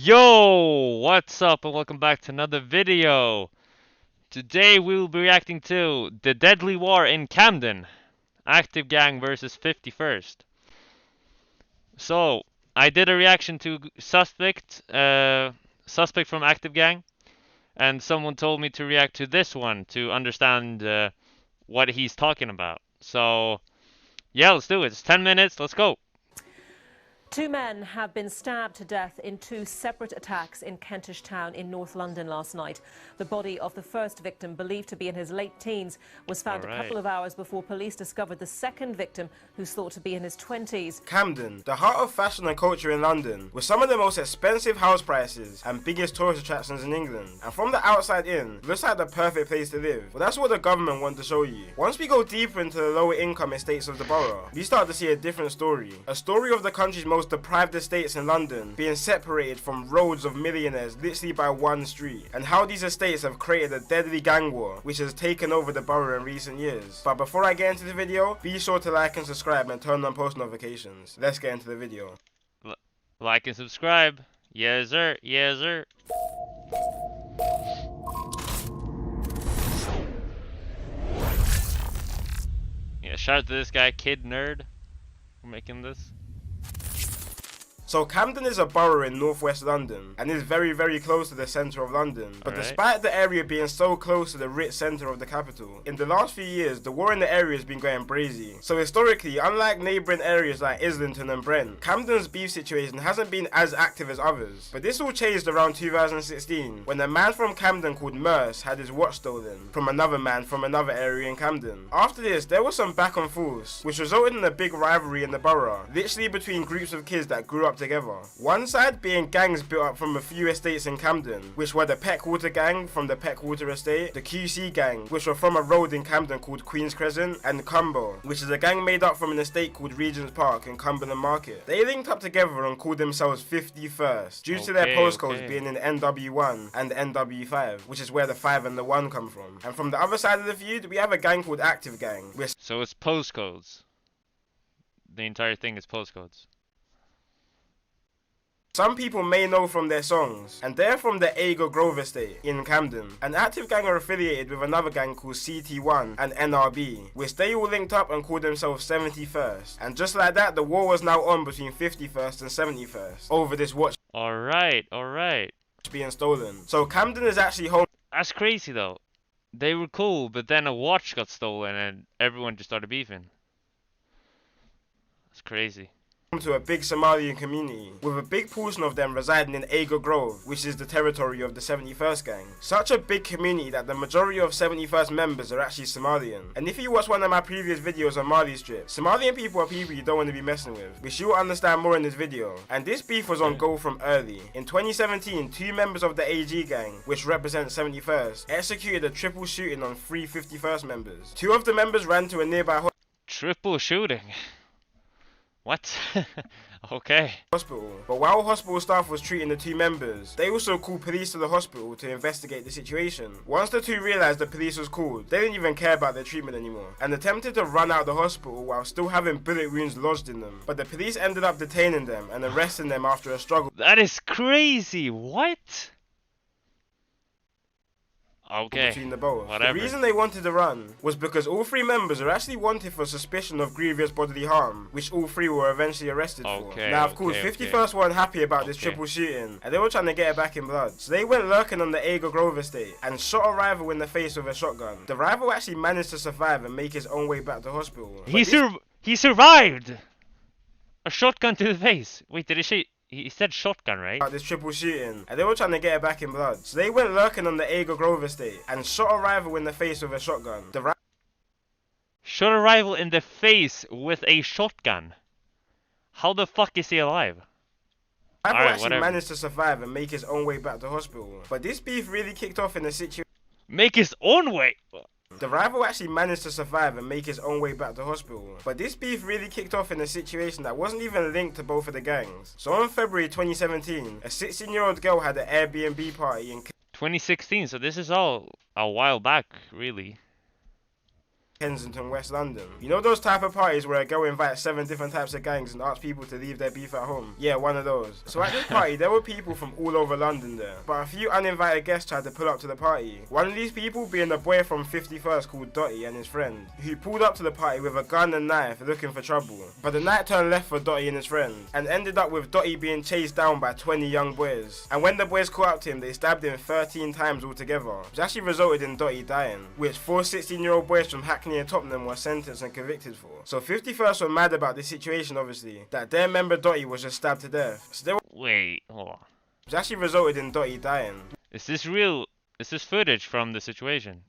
Yo, what's up and welcome back to another video. Today we will be reacting to the deadly war in Camden, Active Gang versus 51st. So, I did a reaction to suspect from Active Gang, and someone told me to react to this one to understand what he's talking about. So, yeah, let's do it. It's 10 minutes, let's go. Two men have been stabbed to death in two separate attacks in Kentish Town in North London last night. The body of the first victim, believed to be in his late teens, was found a couple of hours before police discovered the second victim, who's thought to be in his 20s. Camden, the heart of fashion and culture in London, with some of the most expensive house prices and biggest tourist attractions in England. And from the outside in, looks like the perfect place to live. But that's what the government want to show you. Once we go deeper into the lower income estates of the borough, we start to see a different story. A story of the country's most deprived estates in London being separated from roads of millionaires literally by one street, and how these estates have created a deadly gang war which has taken over the borough in recent years. But before I get into the video, be sure to like and subscribe and turn on post notifications. Let's get into the video. Like and subscribe. Yes sir, yes sir. Yeah, shout out to this guy, Kid Nerd, for making this. So Camden is a borough in northwest London and is very close to the centre of London. But despite the area being so close to the rich centre of the capital, in the last few years the war in the area has been going brazy. So historically, unlike neighbouring areas like Islington and Brent, Camden's beef situation hasn't been as active as others. But this all changed around 2016 when a man from Camden called Russ had his watch stolen from another man from another area in Camden. After this, there was some back and forth, which resulted in a big rivalry in the borough, literally between groups of kids that grew up together. One side being gangs built up from a few estates in Camden, which were the Peckwater gang from the Peckwater estate, the QC gang, which were from a road in Camden called Queen's Crescent, and Cumber, which is a gang made up from an estate called Regent's Park in Cumberland Market. They linked up together and called themselves 51st, due to their postcodes being in NW1 and NW5, which is where the 5 and the 1 come from. And from the other side of the feud, we have a gang called Active Gang. So it's postcodes. The entire thing is postcodes. Some people may know from their songs, and they're from the Ager Grove estate in Camden. An Active Gang are affiliated with another gang called CT1 and NRB, which they all linked up and called themselves 71st. And just like that, the war was now on between 51st and 71st over this watch Alright. being stolen. So Camden is actually home. That's crazy though. They were cool, but then a watch got stolen and everyone just started beefing. That's crazy. To a big Somalian community, with a big portion of them residing in Ager Grove, which is the territory of the 71st gang. Such a big community that the majority of 71st members are actually Somalian. And if you watch one of my previous videos on Mali Strip, Somalian people are people you don't want to be messing with, which you'll understand more in this video. And this beef was on go from early. In 2017, two members of the AG gang, which represent 71st, executed a triple shooting on 3 51st members. Two of the members ran to a nearby triple shooting? What? Okay. Hospital. But while hospital staff was treating the two members, they also called police to the hospital to investigate the situation. Once the two realised the police was called, they didn't even care about their treatment anymore, and attempted to run out of the hospital while still having bullet wounds lodged in them. But the police ended up detaining them and arresting them after a struggle. That is crazy. What? Okay, between the both. whatever. The reason they wanted to run was because all three members are actually wanted for suspicion of grievous bodily harm, which all three were eventually arrested for. Now, of course, 51st weren't happy about this triple shooting, and they were trying to get it back in blood. So they went lurking on the Ager Grove estate and shot a rival in the face with a shotgun. The rival actually managed to survive and make his own way back to hospital. He survived! A shotgun to the face. Wait, did he shoot? He said shotgun, right? This triple shooting, and they were trying to get it back in blood. So they went lurking on the Ager Grove estate and shot a rival in the face with a shotgun. Shot a rival in the face with a shotgun? How the fuck is he alive? Rival actually managed to survive and make his own way back to hospital. But this beef really kicked off in a situation. Make his own way? The rival actually managed to survive and make his own way back to hospital. But this beef really kicked off in a situation that wasn't even linked to both of the gangs. So on February 2017, a 16-year-old girl had an Airbnb party in 2016, so this is all a while back, really. Kensington, West London. You know those type of parties where a girl invites 7 different types of gangs and asks people to leave their beef at home? Yeah, one of those. So at this party, there were people from all over London there, but a few uninvited guests tried to pull up to the party. One of these people being a boy from 51st called Dotty and his friend, who pulled up to the party with a gun and knife looking for trouble. But the night turned left for Dotty and his friend, and ended up with Dotty being chased down by 20 young boys. And when the boys caught up to him, they stabbed him 13 times altogether, which actually resulted in Dotty dying, which 4 16-year-old boys from Hackney and Tottenham were sentenced and convicted for. So 51st were mad about this situation, obviously, that their member Dotty was just stabbed to death. So they were Wait, hold on. which actually resulted in Dotty dying. Is this real? Is this footage from the situation?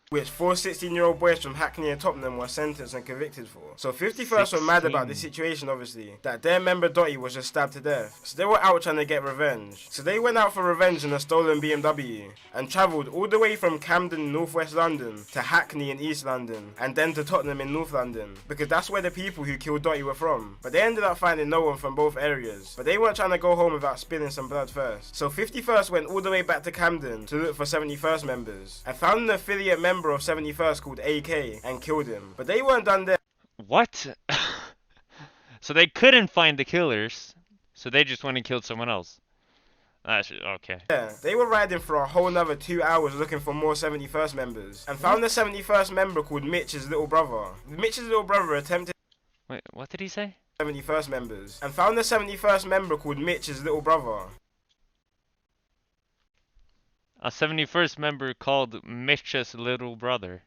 Which 4 16-year-old boys from Hackney and Tottenham were sentenced and convicted for. So 51st were mad about this situation, obviously, that their member Dotty was just stabbed to death. So they were out trying to get revenge. So they went out for revenge in a stolen BMW and travelled all the way from Camden, northwest London, to Hackney in East London, and then to Tottenham in North London, because that's where the people who killed Dotty were from. But they ended up finding no one from both areas. But they weren't trying to go home without spilling some blood first. So 51st went all the way back to Camden to look for 71st members, and found an affiliate member of 71st called AK and killed him. But they weren't done there. What? So they couldn't find the killers, so they just went and killed someone else. That's okay. Yeah, they were riding for a whole nother 2 hours looking for more 71st members, and found the 71st member called Mitch's little brother. Mitch's little brother attempted Wait, what did he say? 71st members, and found the 71st member called Mitch's little brother. A 71st member called Mitch's little brother.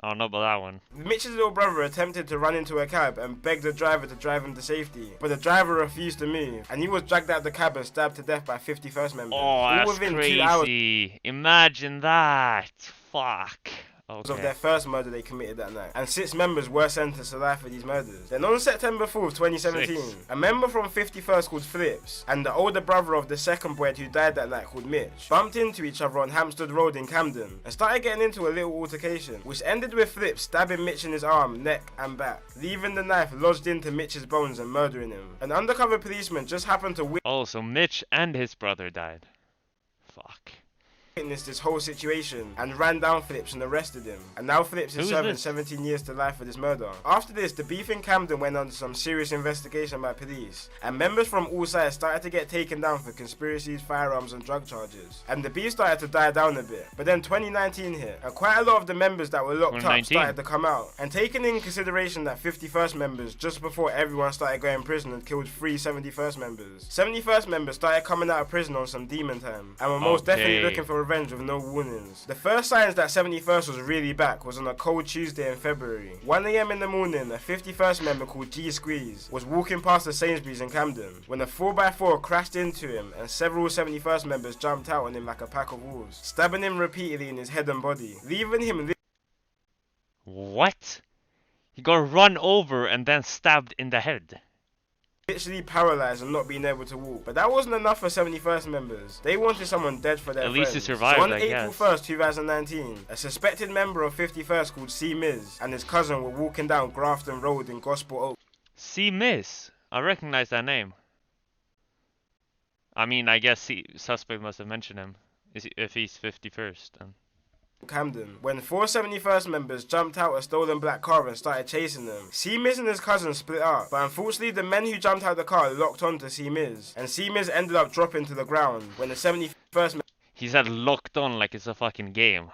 I don't know about that one. Mitch's little brother attempted to run into a cab and begged the driver to drive him to safety, but the driver refused to move, and he was dragged out of the cab and stabbed to death by 51st members. Oh, that's within crazy. 2 hours Imagine that. Fuck. Okay. of their first murder they committed that night, and 6 members were sentenced to life for these murders. Then on September 4th, 2017, a member from 51st called Flips and the older brother of the second boy who died that night called Mitch bumped into each other on Hampstead Road in Camden and started getting into a little altercation, which ended with Flips stabbing Mitch in his arm, neck and back, leaving the knife lodged into Mitch's bones and murdering him. An undercover policeman just happened to Oh, so Mitch and his brother died. Fuck. witnessed this whole situation and ran down Flips and arrested him, and now Flips is serving 17 years to life for this murder. After this, the beef in Camden went under some serious investigation by police, and members from all sides started to get taken down for conspiracies, firearms and drug charges, and the beef started to die down a bit. But then 2019 hit, and quite a lot of the members that were locked up started to come out, and taking in consideration that 51st members, just before everyone started going to prison, had killed 3 71st members. 71st members started coming out of prison on some demon time, and were most definitely looking for revenge with no warnings. The first signs that 71st was really back was on a cold Tuesday in February. 1 AM in the morning, a 51st member called Gxng was walking past the Sainsbury's in Camden when a 4x4 crashed into him, and several 71st members jumped out on him like a pack of wolves, stabbing him repeatedly in his head and body, leaving him What? He got run over and then stabbed in the head. literally paralyzed and not being able to walk. But that wasn't enough for 71st members. They wanted someone dead for their At friends. least he survived, so on I April guess. 1st, 2019, a suspected member of 51st called C. Miz and his cousin were walking down Grafton Road in Gospel Oak. See Miss. I recognize that name. I mean, I guess suspect must have mentioned him. If he's 51st. Then. Camden, when 4 71st members jumped out a stolen black car and started chasing them. C. Miz and his cousin split up, but unfortunately the men who jumped out the car locked on to C. Miz, and C. Miz ended up dropping to the ground when the 71st He said locked on like it's a fucking game.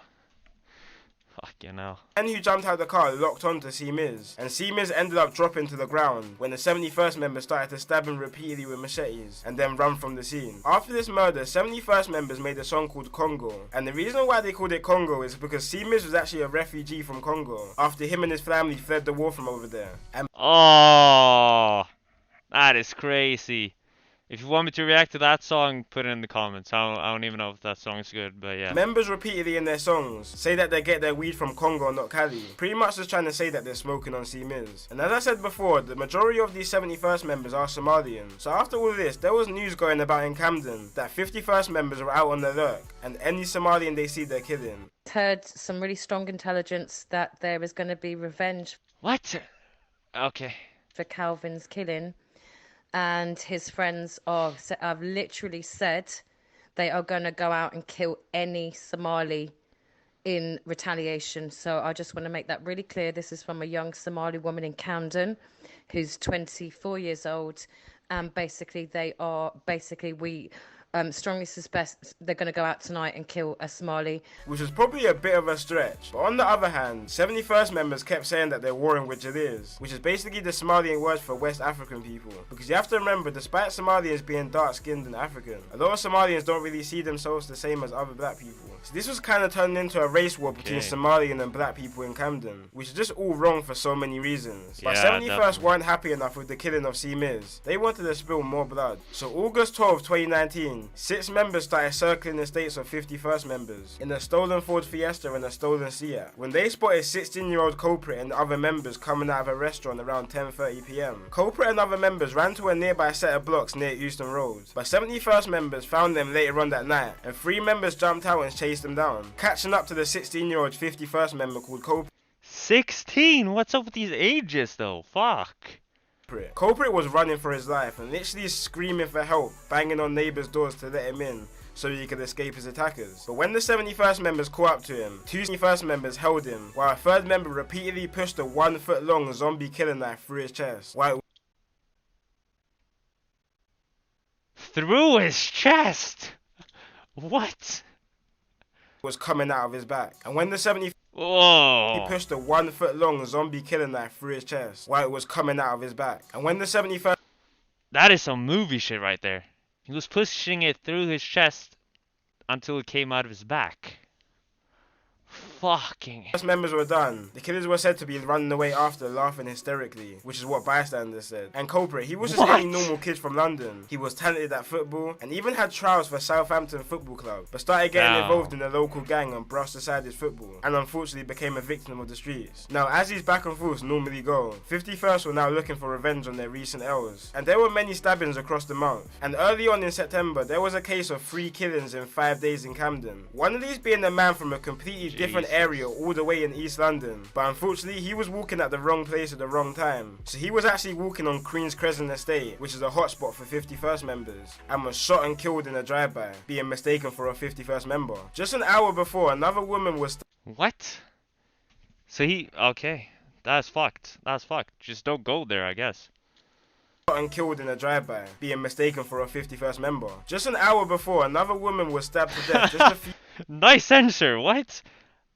Fuck, men who jumped out the car locked on to C. Miz, and C. Miz ended up dropping to the ground when the 71st member started to stab him repeatedly with machetes and then run from the scene. After this murder, 71st members made a song called Congo, and the reason why they called it Congo is because C. Miz was actually a refugee from Congo after him and his family fled the war from over there. And oh, that is crazy. If you want me to react to that song, put it in the comments. I don't even know if that song's good, but yeah. members repeatedly in their songs say that they get their weed from Congo, not Cali. Pretty much just trying to say that they're smoking on C. Miz. And as I said before, the majority of these 71st members are Somalian. So after all this, there was news going about in Camden that 51st members were out on the lurk, and any Somalian they see they're killing. Heard some really strong intelligence that there is going to be revenge. What? Okay. For Calvin's killing. And his friends have literally said they are going to go out and kill any Somali in retaliation. So I just want to make that really clear. This is from a young Somali woman in Camden who's 24 years old. And basically, we strongly suspect they're going to go out tonight and kill a Somali. Which was probably a bit of a stretch. But on the other hand, 71st members kept saying that they're warring with Jalils, which is basically the Somalian word for West African people. Because you have to remember, despite Somalians being dark-skinned and African, a lot of Somalians don't really see themselves the same as other black people. So this was kind of turning into a race war between Somalian and black people in Camden, which is just all wrong for so many reasons. But 71st weren't happy enough with the killing of C. Miz. They wanted to spill more blood. So August 12, 2019, 6 members started circling the estates of 51st members in a stolen Ford Fiesta and a stolen Seat. When they spotted 16-year-old culprit and other members coming out of a restaurant around 10:30 p.m. Culprit and other members ran to a nearby set of blocks near Euston Road, but 71st members found them later on that night, and 3 members jumped out and chased them down, catching up to the 16-year-old 51st member called Culprit. 16? What's up with these ages though? Fuck. Culprit was running for his life and literally screaming for help, banging on neighbours' doors to let him in so he could escape his attackers. But when the 71st members caught up to him, 2 71st members held him, while a 3rd member repeatedly pushed a 1-foot-long zombie killing knife through his chest. Through his chest? What? Was coming out of his back. And when the 71st Whoa. he pushed a 1-foot-long zombie killing knife through his chest while it was coming out of his back. And when the 71st That is some movie shit right there. He was pushing it through his chest until it came out of his back. Fucking. members were done, the killers were said to be running away after, laughing hysterically, which is what bystanders said. And Culprit, he was just any normal kid from London. He was talented at football and even had trials for Southampton Football Club, but started getting involved in a local gang and brushed aside his football, and unfortunately became a victim of the streets. Now, as these back and forths normally go, 51st were now looking for revenge on their recent L's, and there were many stabbings across the month. And early on in September, there was a case of 3 killings in 5 days in Camden. One of these being a man from a completely different area all the way in East London, but unfortunately he was walking at the wrong place at the wrong time. So he was actually walking on Queen's Crescent Estate, which is a hotspot for 51st members, and was shot and killed in a drive-by, being mistaken for a 51st member. Just an hour before, another woman was What? So okay, that's fucked. That's fucked. Just don't go there, I guess. Shot and killed in a drive-by, being mistaken for a 51st member. Just an hour before, another woman was stabbed to death just a few Nice answer. What?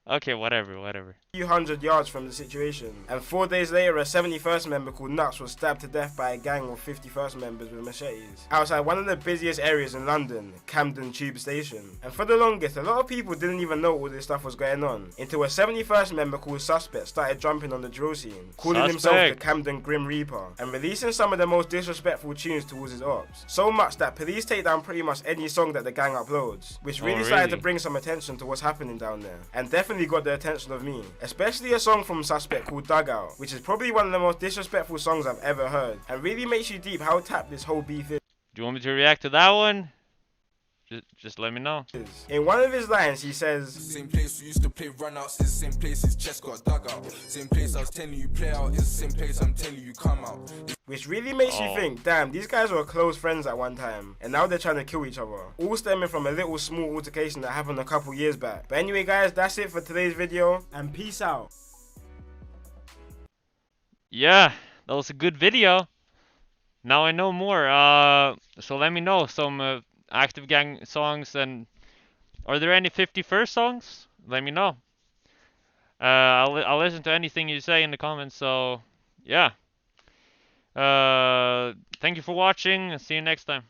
Okay, whatever. few hundred yards from the situation. And 4 days later, a 71st member called Nuts was stabbed to death by a gang of 51st members with machetes outside one of the busiest areas in London, Camden Tube Station. And for the longest, a lot of people didn't even know all this stuff was going on until a 71st member called Suspect started jumping on the drill scene, calling himself the Camden Grim Reaper, and releasing some of the most disrespectful tunes towards his ops. So much that police take down pretty much any song that the gang uploads, which really started to bring some attention to what's happening down there, and definitely got the attention of me. Especially a song from Suspect called Dugout, which is probably one of the most disrespectful songs I've ever heard, and really makes you deep how tapped this whole beef is. Do you want me to react to that one? Just let me know. In one of his lines, he says, "Same place we used to play runouts, is the same place his chest got dug out. Same place I was telling you play out, is the same place I'm telling you come out." Which really makes you think, damn, these guys were close friends at one time, and now they're trying to kill each other. All stemming from a little small altercation that happened a couple years back. But anyway guys, that's it for today's video, and peace out. Yeah, that was a good video. Now I know more. So let me know some Active Gang songs, and are there any 51st songs? Let me know. I'll listen to anything you say in the comments. So yeah. Thank you for watching. See you next time.